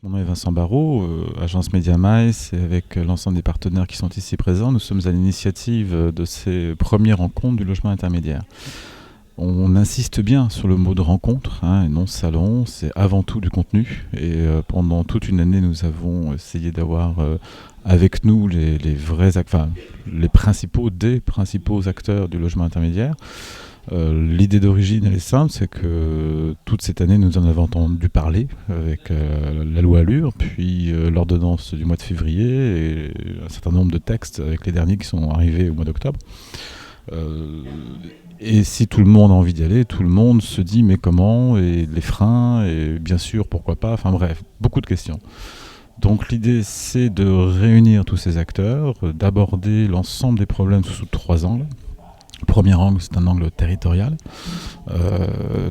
Mon nom est Vincent Barrault, agence MediaMice, et avec l'ensemble des partenaires qui sont ici présents, nous sommes à l'initiative de ces premières rencontres du logement intermédiaire. On insiste bien sur le mot de rencontre, et non salon, c'est avant tout du contenu. Et pendant toute une année, nous avons essayé d'avoir avec nous les principaux acteurs du logement intermédiaire. L'idée d'origine, elle est simple, c'est que toute cette année, nous en avons entendu parler avec la loi Allure, puis l'ordonnance du mois de février et un certain nombre de textes avec les derniers qui sont arrivés au mois d'octobre. Et si tout le monde a envie d'y aller, tout le monde se dit mais comment, et les freins, et bien sûr pourquoi pas, enfin bref, beaucoup de questions. Donc l'idée, c'est de réunir tous ces acteurs, d'aborder l'ensemble des problèmes sous 3 angles. Le premier angle, c'est un angle territorial.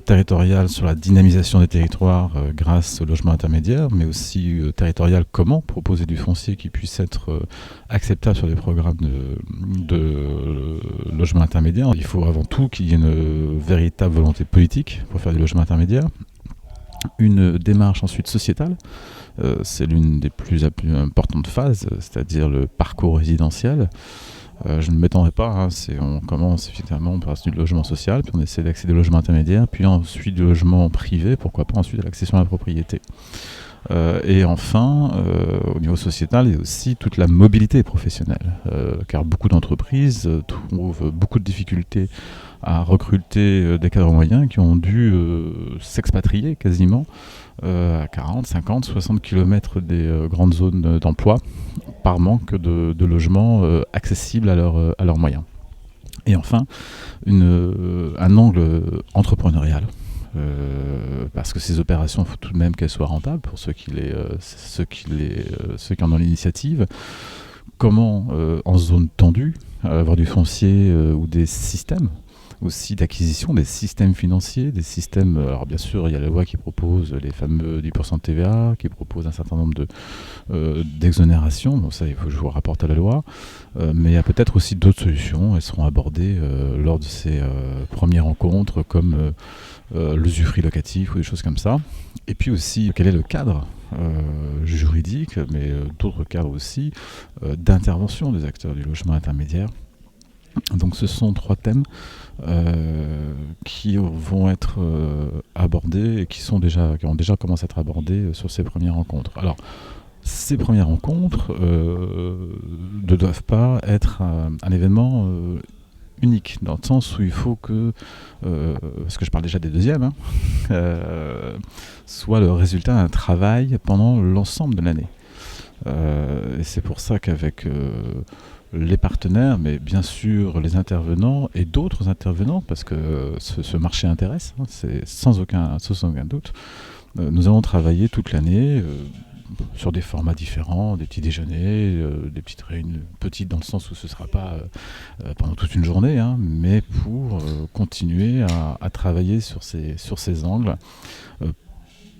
Territorial sur la dynamisation des territoires grâce au logement intermédiaire, mais aussi territorial, comment proposer du foncier qui puisse être acceptable sur des programmes de logement intermédiaire. Il faut avant tout qu'il y ait une véritable volonté politique pour faire du logement intermédiaire. Une démarche ensuite sociétale, c'est l'une des plus importantes phases, c'est-à-dire le parcours résidentiel. Je ne m'étendrai pas, on commence effectivement par du logement social, puis on essaie d'accéder au logement intermédiaire, puis ensuite du logement privé, pourquoi pas ensuite à l'accession à la propriété. Et enfin, au niveau sociétal, il y a aussi toute la mobilité professionnelle, car beaucoup d'entreprises trouvent beaucoup de difficultés à recruter des cadres moyens qui ont dû s'expatrier quasiment à 40, 50, 60 km des grandes zones d'emploi par manque de logements accessibles à leurs moyens. Et enfin, un angle entrepreneurial. Parce que ces opérations, il faut tout de même qu'elles soient rentables pour ceux qui en ont l'initiative. Comment, en zone tendue, avoir du foncier ou des systèmes aussi d'acquisition, des systèmes financiers, des systèmes... Alors bien sûr, il y a la loi qui propose les fameux 10% de TVA, qui propose un certain nombre d'exonérations. Bon, ça, il faut que je vous rapporte à la loi. Mais il y a peut-être aussi d'autres solutions. Elles seront abordées lors de ces premières rencontres, comme l'usufruit locatif ou des choses comme ça. Et puis aussi, quel est le cadre juridique, mais d'autres cadres aussi, d'intervention des acteurs du logement intermédiaire. Donc ce sont 3 thèmes qui vont être abordés et qui ont déjà commencé à être abordés sur ces premières rencontres. Alors, ces premières rencontres ne doivent pas être un événement unique, dans le sens où il faut que, parce que je parle déjà des deuxièmes, soit le résultat d'un travail pendant l'ensemble de l'année. Et c'est pour ça qu'avec les partenaires, mais bien sûr les intervenants et d'autres intervenants, parce que ce marché intéresse, c'est sans aucun doute. Nous allons travailler toute l'année sur des formats différents, des petits déjeuners, des petites réunions, petites dans le sens où ce ne sera pas pendant toute une journée, mais pour continuer à travailler sur ces angles.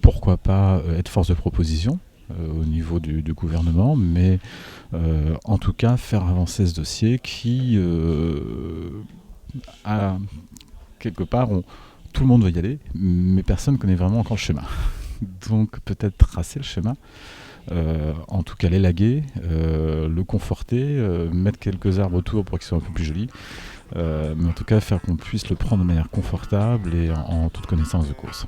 Pourquoi pas être force de proposition au niveau du gouvernement, mais en tout cas faire avancer ce dossier qui a quelque part, tout le monde veut y aller, mais personne ne connaît vraiment encore le schéma. Donc peut-être tracer le schéma, en tout cas l'élaguer, le conforter, mettre quelques arbres autour pour qu'il soit un peu plus joli, mais en tout cas faire qu'on puisse le prendre de manière confortable et en toute connaissance de cause.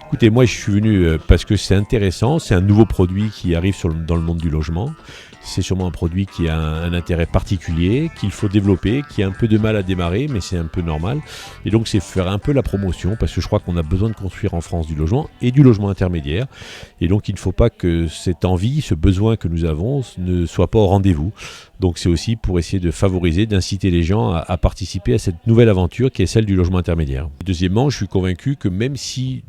Écoutez, moi je suis venu parce que c'est intéressant, c'est un nouveau produit qui arrive dans le monde du logement. C'est sûrement un produit qui a un intérêt particulier, qu'il faut développer, qui a un peu de mal à démarrer, mais c'est un peu normal. Et donc c'est faire un peu la promotion, parce que je crois qu'on a besoin de construire en France du logement et du logement intermédiaire. Et donc il ne faut pas que cette envie, ce besoin que nous avons ne soit pas au rendez-vous. Donc c'est aussi pour essayer de favoriser, d'inciter les gens à participer à cette nouvelle aventure qui est celle du logement intermédiaire. Deuxièmement, je suis convaincu que même si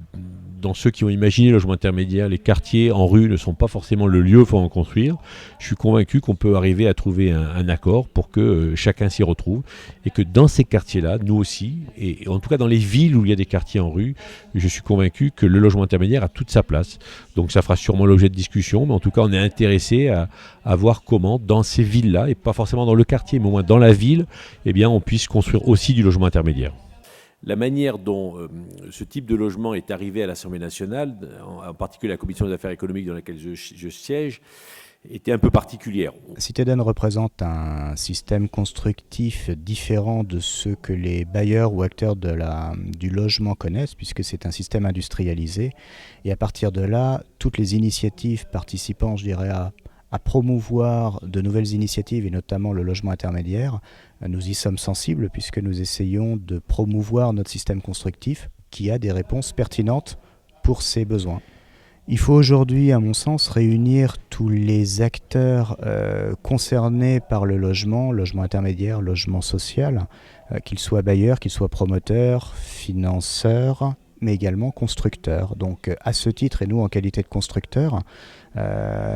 dans ceux qui ont imaginé le logement intermédiaire, les quartiers en rue ne sont pas forcément le lieu pour en construire. Je suis convaincu qu'on peut arriver à trouver un accord pour que chacun s'y retrouve et que dans ces quartiers-là, nous aussi, et en tout cas dans les villes où il y a des quartiers en rue, je suis convaincu que le logement intermédiaire a toute sa place. Donc ça fera sûrement l'objet de discussion, mais en tout cas on est intéressé à voir comment dans ces villes-là, et pas forcément dans le quartier, mais au moins dans la ville, eh bien, on puisse construire aussi du logement intermédiaire. La manière dont ce type de logement est arrivé à l'Assemblée nationale, en particulier la commission des affaires économiques dans laquelle je siège, était un peu particulière. Citadine représente un système constructif différent de ce que les bailleurs ou acteurs du logement connaissent, puisque c'est un système industrialisé. Et à partir de là, toutes les initiatives participant, je dirais, à promouvoir de nouvelles initiatives, et notamment le logement intermédiaire, nous y sommes sensibles, puisque nous essayons de promouvoir notre système constructif qui a des réponses pertinentes pour ces besoins. Il faut aujourd'hui, à mon sens, réunir tous les acteurs concernés par le logement intermédiaire, logement social, qu'ils soient bailleurs, qu'ils soient promoteurs, financeurs, mais également constructeurs. Donc à ce titre, et nous en qualité de constructeurs,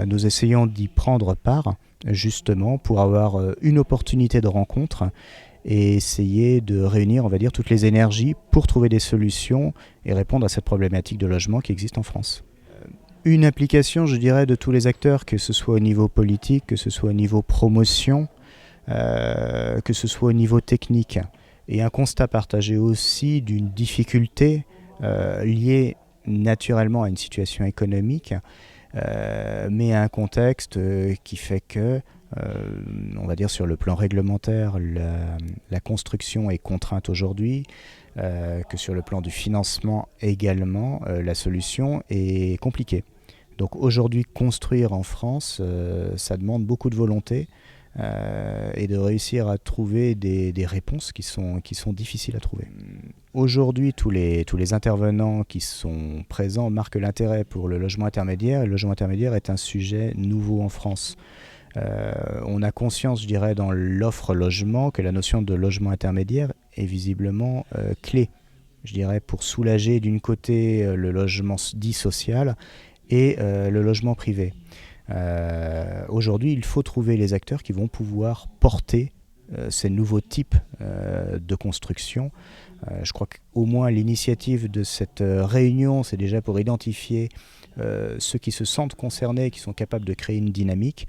nous essayons d'y prendre part, justement pour avoir une opportunité de rencontre et essayer de réunir, on va dire, toutes les énergies pour trouver des solutions et répondre à cette problématique de logement qui existe en France. Une application, je dirais, de tous les acteurs, que ce soit au niveau politique, que ce soit au niveau promotion, que ce soit au niveau technique. Et un constat partagé aussi d'une difficulté liée naturellement à une situation économique, mais à un contexte qui fait que, on va dire sur le plan réglementaire, la construction est contrainte aujourd'hui, que sur le plan du financement également, la solution est compliquée. Donc aujourd'hui, construire en France, ça demande beaucoup de volonté et de réussir à trouver des réponses qui sont difficiles à trouver. Aujourd'hui, tous les intervenants qui sont présents marquent l'intérêt pour le logement intermédiaire. Le logement intermédiaire est un sujet nouveau en France. On a conscience, je dirais, dans l'offre logement, que la notion de logement intermédiaire est visiblement clé, je dirais, pour soulager d'une côté le logement dit social et le logement privé. Aujourd'hui, il faut trouver les acteurs qui vont pouvoir porter ces nouveaux types de construction. Je crois qu'au moins l'initiative de cette réunion, c'est déjà pour identifier ceux qui se sentent concernés, qui sont capables de créer une dynamique.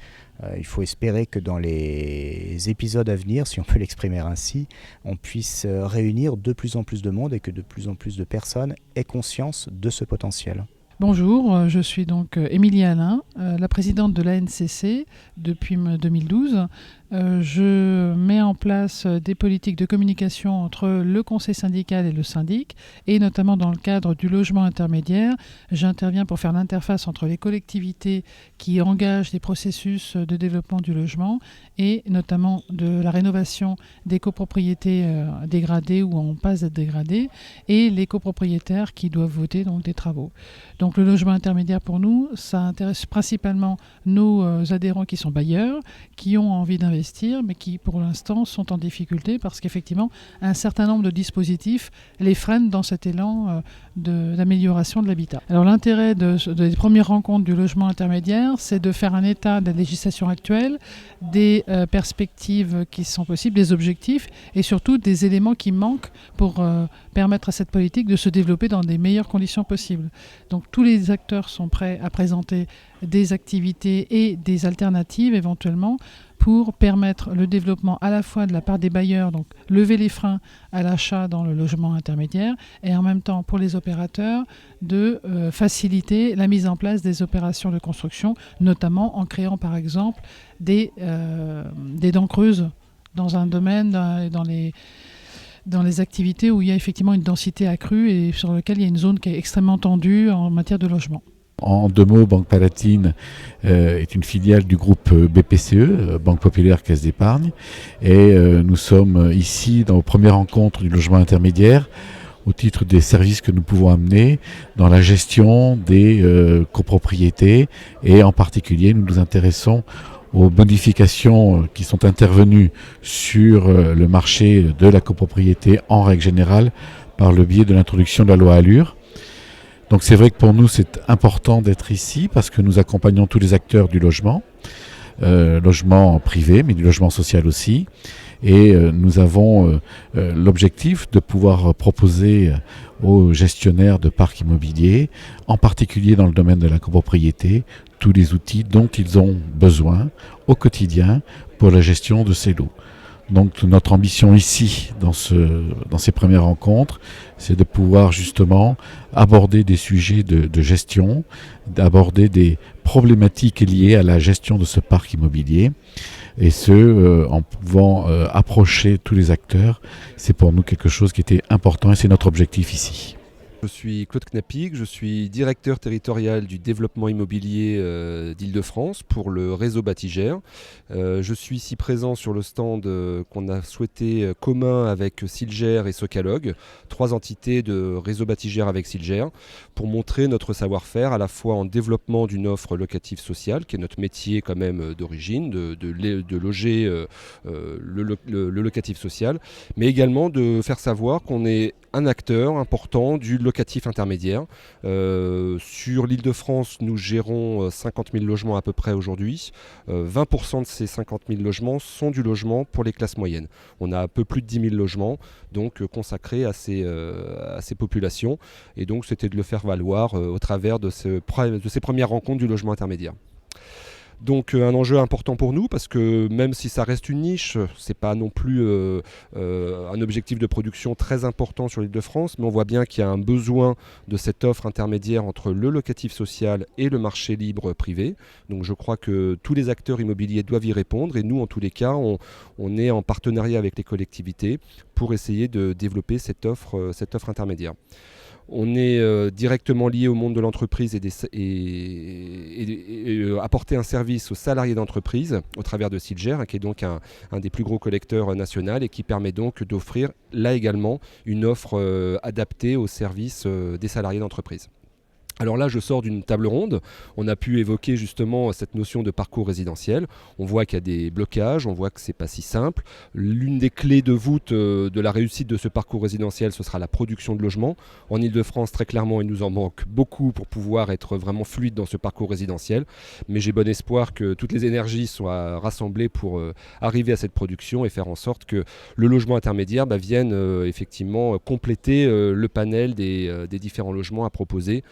Il faut espérer que dans les épisodes à venir, si on peut l'exprimer ainsi, on puisse réunir de plus en plus de monde et que de plus en plus de personnes aient conscience de ce potentiel. Bonjour, je suis donc Émilie Alain, la présidente de l'ANCC depuis 2012. Je mets en place des politiques de communication entre le conseil syndical et le syndic, et notamment dans le cadre du logement intermédiaire. J'interviens pour faire l'interface entre les collectivités qui engagent des processus de développement du logement et notamment de la rénovation des copropriétés dégradées ou en passe d'être dégradées, et les copropriétaires qui doivent voter donc des travaux. Donc le logement intermédiaire pour nous, ça intéresse principalement nos adhérents qui sont bailleurs, qui ont envie d'investir, mais qui pour l'instant sont en difficulté parce qu'effectivement un certain nombre de dispositifs les freinent dans cet élan d'amélioration de l'habitat. Alors l'intérêt des premières rencontres du logement intermédiaire, c'est de faire un état de la législation actuelle, des perspectives qui sont possibles, des objectifs et surtout des éléments qui manquent pour permettre à cette politique de se développer dans des meilleures conditions possibles. Donc tous les acteurs sont prêts à présenter des activités et des alternatives éventuellement pour permettre le développement à la fois de la part des bailleurs, donc lever les freins à l'achat dans le logement intermédiaire, et en même temps pour les opérateurs de faciliter la mise en place des opérations de construction, notamment en créant par exemple des dents creuses dans un domaine, dans les activités où il y a effectivement une densité accrue et sur lequel il y a une zone qui est extrêmement tendue en matière de logement. En deux mots, Banque Palatine est une filiale du groupe BPCE, Banque Populaire Caisse d'Épargne, et nous sommes ici dans les premières rencontres du logement intermédiaire au titre des services que nous pouvons amener dans la gestion des copropriétés, et en particulier nous nous intéressons aux modifications qui sont intervenues sur le marché de la copropriété en règle générale par le biais de l'introduction de la loi Allure. Donc c'est vrai que pour nous c'est important d'être ici parce que nous accompagnons tous les acteurs du logement, logement privé mais du logement social aussi. Et nous avons l'objectif de pouvoir proposer aux gestionnaires de parcs immobiliers, en particulier dans le domaine de la copropriété, tous les outils dont ils ont besoin au quotidien pour la gestion de ces lots. Donc notre ambition ici, dans ces premières rencontres, c'est de pouvoir justement aborder des sujets de gestion, d'aborder des problématiques liées à la gestion de ce parc immobilier. Et en pouvant approcher tous les acteurs, c'est pour nous quelque chose qui était important et c'est notre objectif ici. Je suis Claude Knapig, je suis directeur territorial du développement immobilier d'Île-de-France pour le réseau Batigère. Je suis ici présent sur le stand qu'on a souhaité commun avec Silger et Socalog, 3 entités de réseau Batigère avec Silger, pour montrer notre savoir-faire à la fois en développement d'une offre locative sociale, qui est notre métier quand même d'origine, de loger le locatif social, mais également de faire savoir qu'on est un acteur important du locatif intermédiaire. Sur l'Île-de-France, nous gérons 50 000 logements à peu près aujourd'hui. 20% de ces 50 000 logements sont du logement pour les classes moyennes. On a un peu plus de 10 000 logements donc, consacrés à ces populations. Et donc c'était de le faire valoir au travers de ces premières rencontres du logement intermédiaire. Donc un enjeu important pour nous parce que même si ça reste une niche, c'est pas non plus un objectif de production très important sur l'Île-de-France, mais on voit bien qu'il y a un besoin de cette offre intermédiaire entre le locatif social et le marché libre privé. Donc je crois que tous les acteurs immobiliers doivent y répondre et nous en tous les cas on est en partenariat avec les collectivités pour essayer de développer cette offre intermédiaire. On est directement lié au monde de l'entreprise et apporter un service aux salariés d'entreprise au travers de Silger, qui est donc un des plus gros collecteurs nationaux et qui permet donc d'offrir là également une offre adaptée au service des salariés d'entreprise. Alors là, je sors d'une table ronde. On a pu évoquer justement cette notion de parcours résidentiel. On voit qu'il y a des blocages, on voit que c'est pas si simple. L'une des clés de voûte de la réussite de ce parcours résidentiel, ce sera la production de logements. En Île-de-France, très clairement, il nous en manque beaucoup pour pouvoir être vraiment fluide dans ce parcours résidentiel. Mais j'ai bon espoir que toutes les énergies soient rassemblées pour arriver à cette production et faire en sorte que le logement intermédiaire vienne effectivement compléter le panel des différents logements à proposer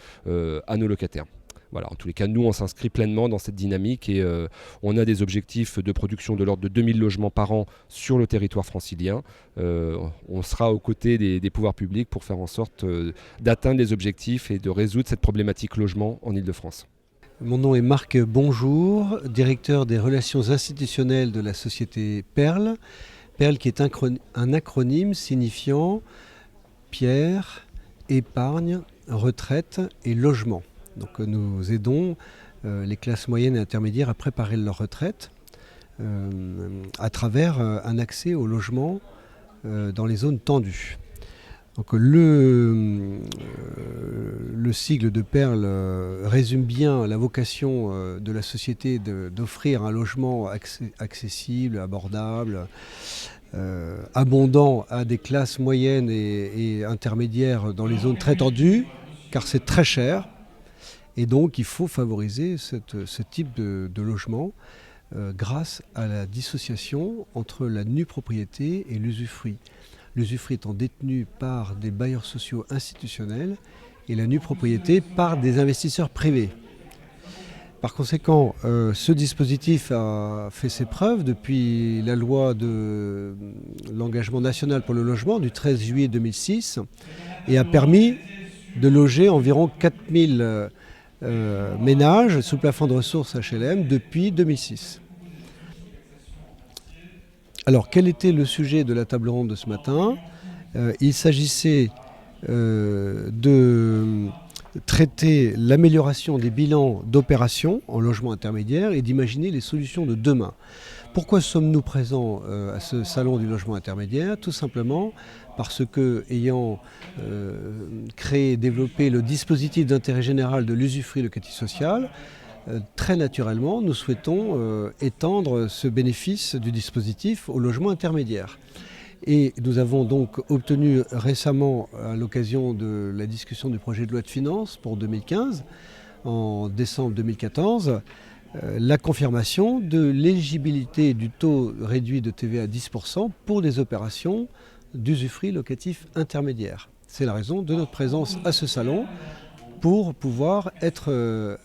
à nos locataires. Voilà, en tous les cas, nous, on s'inscrit pleinement dans cette dynamique et on a des objectifs de production de l'ordre de 2000 logements par an sur le territoire francilien. On sera aux côtés des pouvoirs publics pour faire en sorte d'atteindre les objectifs et de résoudre cette problématique logement en Île-de-France. Mon nom est Marc Bonjour, directeur des relations institutionnelles de la société Perle. Perle qui est un acronyme signifiant Pierre, épargne, retraite et logement. Donc nous aidons les classes moyennes et intermédiaires à préparer leur retraite à travers un accès au logement dans les zones tendues. Donc le sigle de Perle résume bien la vocation de la société d'offrir un logement accessible, abordable, abondant à des classes moyennes et intermédiaires dans les zones très tendues, car c'est très cher. Et donc il faut favoriser ce type de logement grâce à la dissociation entre la nue propriété et l'usufruit. L'usufruit étant détenu par des bailleurs sociaux institutionnels et la nue propriété par des investisseurs privés. Par conséquent, ce dispositif a fait ses preuves depuis la loi de l'engagement national pour le logement du 13 juillet 2006 et a permis de loger environ 4000 ménages sous plafond de ressources HLM depuis 2006. Alors, quel était le sujet de la table ronde de ce matin ? Il s'agissait de traiter l'amélioration des bilans d'opération en logement intermédiaire et d'imaginer les solutions de demain. Pourquoi sommes-nous présents à ce salon du logement intermédiaire ? Tout simplement parce que, ayant créé et développé le dispositif d'intérêt général de l'usufruit locatif social, très naturellement, nous souhaitons étendre ce bénéfice du dispositif au logement intermédiaire. Et nous avons donc obtenu récemment, à l'occasion de la discussion du projet de loi de finances pour 2015, en décembre 2014, la confirmation de l'éligibilité du taux réduit de TVA à 10% pour des opérations d'usufruit locatif intermédiaire. C'est la raison de notre présence à ce salon pour pouvoir être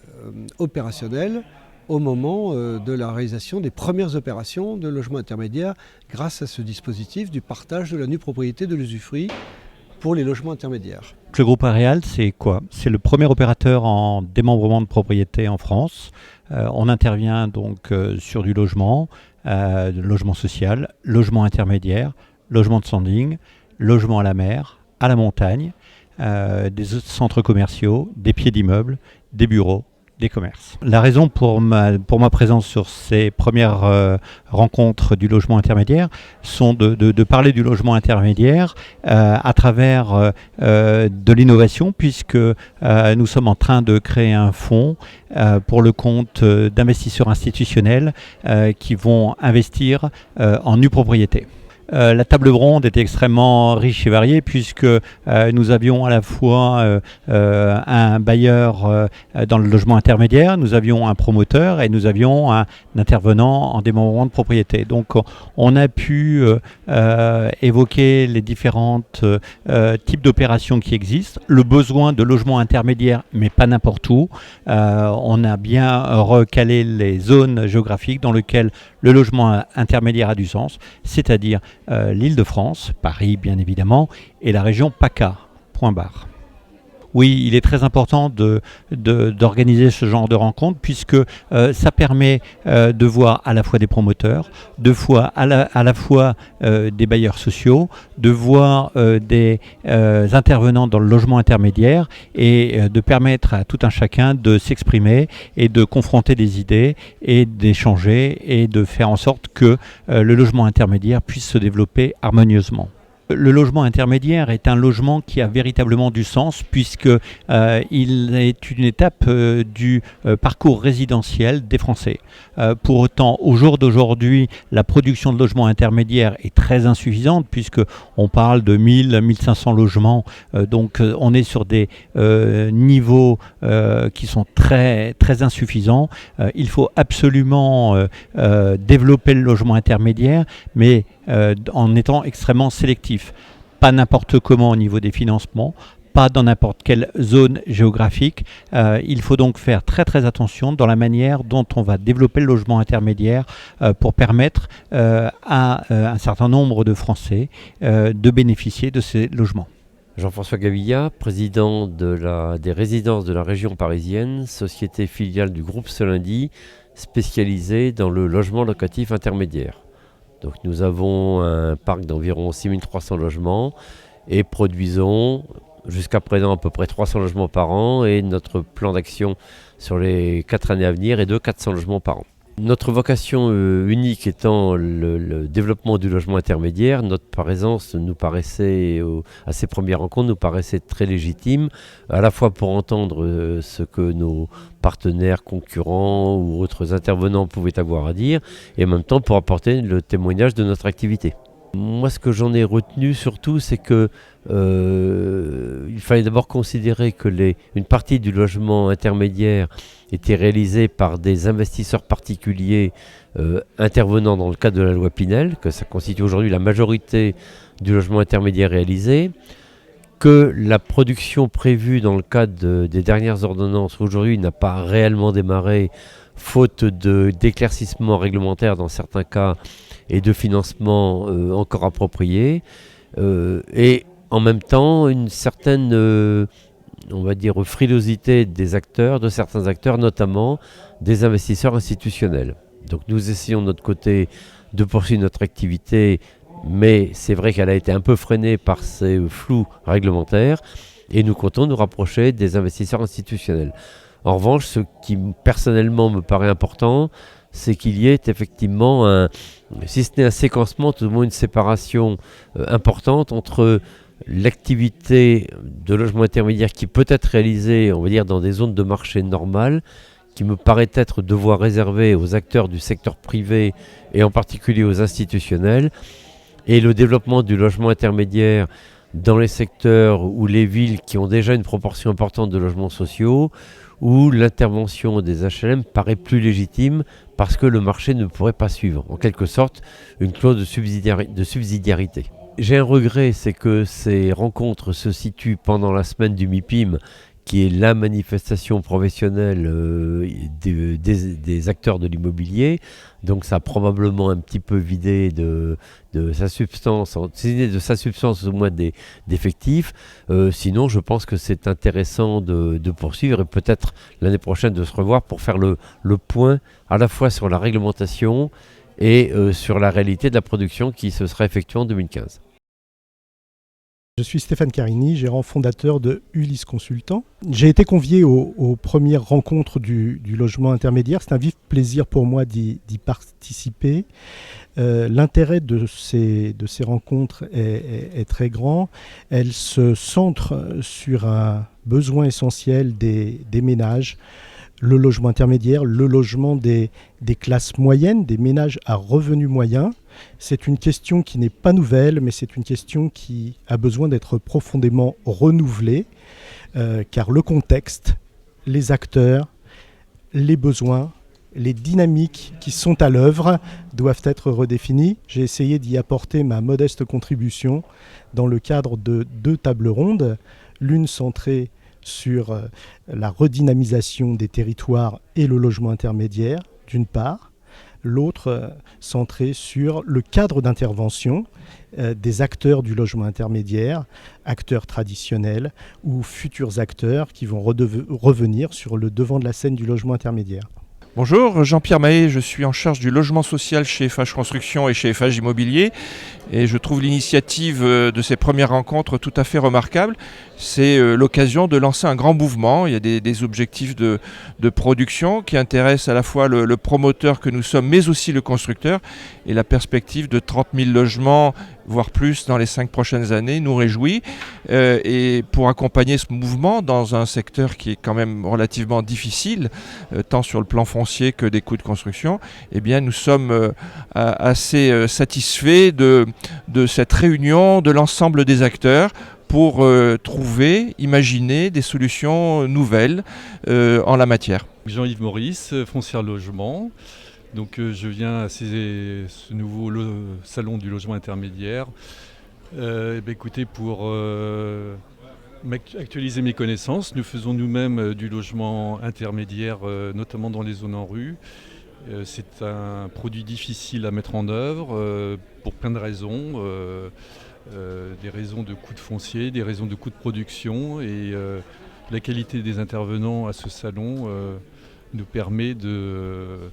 opérationnel au moment de la réalisation des premières opérations de logement intermédiaire grâce à ce dispositif du partage de la nue propriété de l'usufruit pour les logements intermédiaires. Le groupe Areal, c'est quoi? C'est le premier opérateur en démembrement de propriété en France. On intervient donc sur du logement social, logement intermédiaire, logement de standing, logement à la mer, à la montagne, des centres commerciaux, des pieds d'immeubles, des bureaux, des commerces. La raison pour ma présence sur ces premières rencontres du logement intermédiaire sont de parler du logement intermédiaire à travers de l'innovation, puisque nous sommes en train de créer un fonds pour le compte d'investisseurs institutionnels qui vont investir en nue propriété. La table ronde était extrêmement riche et variée, puisque nous avions à la fois un bailleur dans le logement intermédiaire, nous avions un promoteur et nous avions un intervenant en démembrement de propriété. Donc on a pu évoquer les différents types d'opérations qui existent, le besoin de logement intermédiaire, mais pas n'importe où. On a bien recalé les zones géographiques dans lesquelles le logement intermédiaire a du sens, c'est-à-dire l'Île-de-France, Paris bien évidemment, et la région PACA, point barre. Oui, il est très important d'organiser ce genre de rencontres, puisque ça permet de voir à la fois des promoteurs, à la fois des bailleurs sociaux, de voir des intervenants dans le logement intermédiaire, et de permettre à tout un chacun de s'exprimer et de confronter des idées et d'échanger et de faire en sorte que le logement intermédiaire puisse se développer harmonieusement. Le logement intermédiaire est un logement qui a véritablement du sens, puisque il est une étape du parcours résidentiel des Français. Pour autant, au jour d'aujourd'hui, la production de logements intermédiaires est très insuffisante, puisque on parle de 1000-1500 logements. Donc on est sur des niveaux qui sont très, très insuffisants. Il faut absolument développer le logement intermédiaire, mais en étant extrêmement sélectif. Pas n'importe comment au niveau des financements, pas dans n'importe quelle zone géographique. Il faut donc faire très très attention dans la manière dont on va développer le logement intermédiaire pour permettre à un certain nombre de Français de bénéficier de ces logements. Jean-François Gavilla, président des résidences de la région parisienne, société filiale du groupe Solindy, spécialisée dans le logement locatif intermédiaire. Donc nous avons un parc d'environ 6300 logements et produisons jusqu'à présent à peu près 300 logements par an, et notre plan d'action sur les 4 années à venir est de 400 logements par an. Notre vocation unique étant le développement du logement intermédiaire, notre présence nous paraissait, à ces premières rencontres, nous paraissait très légitime, à la fois pour entendre ce que nos partenaires, concurrents ou autres intervenants pouvaient avoir à dire, et en même temps pour apporter le témoignage de notre activité. Moi, ce que j'en ai retenu surtout, c'est que il fallait d'abord considérer que une partie du logement intermédiaire était réalisée par des investisseurs particuliers intervenant dans le cadre de la loi Pinel, que ça constitue aujourd'hui la majorité du logement intermédiaire réalisé, que la production prévue dans le cadre des dernières ordonnances aujourd'hui n'a pas réellement démarré, faute d'éclaircissement réglementaire dans certains cas et de financement encore approprié, et en même temps une certaine on va dire frilosité des acteurs, de certains acteurs, notamment des investisseurs institutionnels. Donc nous essayons de notre côté de poursuivre notre activité, mais c'est vrai qu'elle a été un peu freinée par ces flous réglementaires, et nous comptons nous rapprocher des investisseurs institutionnels. En revanche, ce qui personnellement me paraît important, c'est qu'il y ait effectivement si ce n'est un séquencement, tout au moins une séparation importante entre l'activité de logement intermédiaire qui peut être réalisée, on va dire, dans des zones de marché normales, qui me paraît être devoir réservé aux acteurs du secteur privé et en particulier aux institutionnels, et le développement du logement intermédiaire dans les secteurs ou les villes qui ont déjà une proportion importante de logements sociaux, où l'intervention des HLM paraît plus légitime parce que le marché ne pourrait pas suivre. En quelque sorte, une clause de subsidiarité. J'ai un regret, c'est que ces rencontres se situent pendant la semaine du MIPIM, qui est la manifestation professionnelle des acteurs de l'immobilier. Donc ça a probablement un petit peu vidé de sa substance, au moins d'effectifs. Sinon, je pense que c'est intéressant de poursuivre et peut-être l'année prochaine de se revoir pour faire le point à la fois sur la réglementation et sur la réalité de la production qui se sera effectuée en 2015. Je suis Stéphane Carini, gérant fondateur de Ulysse Consultant. J'ai été convié aux premières rencontres du logement intermédiaire. C'est un vif plaisir pour moi d'y participer. L'intérêt de ces rencontres est très grand. Elles se centrent sur un besoin essentiel des ménages, le logement intermédiaire, le logement des classes moyennes, des ménages à revenus moyens. C'est une question qui n'est pas nouvelle, mais c'est une question qui a besoin d'être profondément renouvelée, car le contexte, les acteurs, les besoins, les dynamiques qui sont à l'œuvre doivent être redéfinis. J'ai essayé d'y apporter ma modeste contribution dans le cadre de 2 tables rondes, l'une centrée sur la redynamisation des territoires et le logement intermédiaire, d'une part, l'autre centrée sur le cadre d'intervention des acteurs du logement intermédiaire, acteurs traditionnels ou futurs acteurs qui vont revenir sur le devant de la scène du logement intermédiaire. Bonjour, Jean-Pierre Mahé, je suis en charge du logement social chez FH Construction et chez FH Immobilier et je trouve l'initiative de ces premières rencontres tout à fait remarquable. C'est l'occasion de lancer un grand mouvement. Il y a des objectifs de production qui intéressent à la fois le promoteur que nous sommes mais aussi le constructeur, et la perspective de 30 000 logements voire plus dans les 5 prochaines années nous réjouit. Et pour accompagner ce mouvement dans un secteur qui est quand même relativement difficile, tant sur le plan foncier que des coûts de construction, eh bien nous sommes assez satisfaits de cette réunion de l'ensemble des acteurs pour imaginer des solutions nouvelles en la matière. Jean-Yves Maurice, Foncière Logement. Donc je viens à ce nouveau salon du logement intermédiaire. Écoutez, pour actualiser mes connaissances, nous faisons nous-mêmes du logement intermédiaire, notamment dans les zones en rue. C'est un produit difficile à mettre en œuvre pour plein de raisons. Des raisons de coûts de foncier, des raisons de coûts de production, et la qualité des intervenants à ce salon nous permet de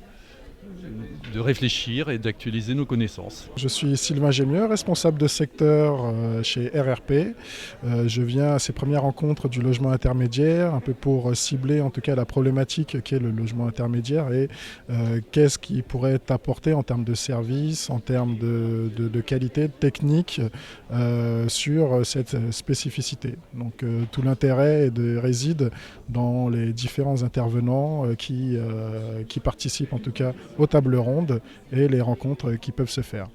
réfléchir et d'actualiser nos connaissances. Je suis Sylvain Gémieux, responsable de secteur chez RRP. Je viens à ces premières rencontres du logement intermédiaire, un peu pour cibler en tout cas la problématique qu'est le logement intermédiaire et qu'est-ce qui pourrait être apporté en termes de services, en termes de qualité, de technique sur cette spécificité. Donc tout l'intérêt réside dans les différents intervenants qui participent en tout cas aux tables rondes et les rencontres qui peuvent se faire.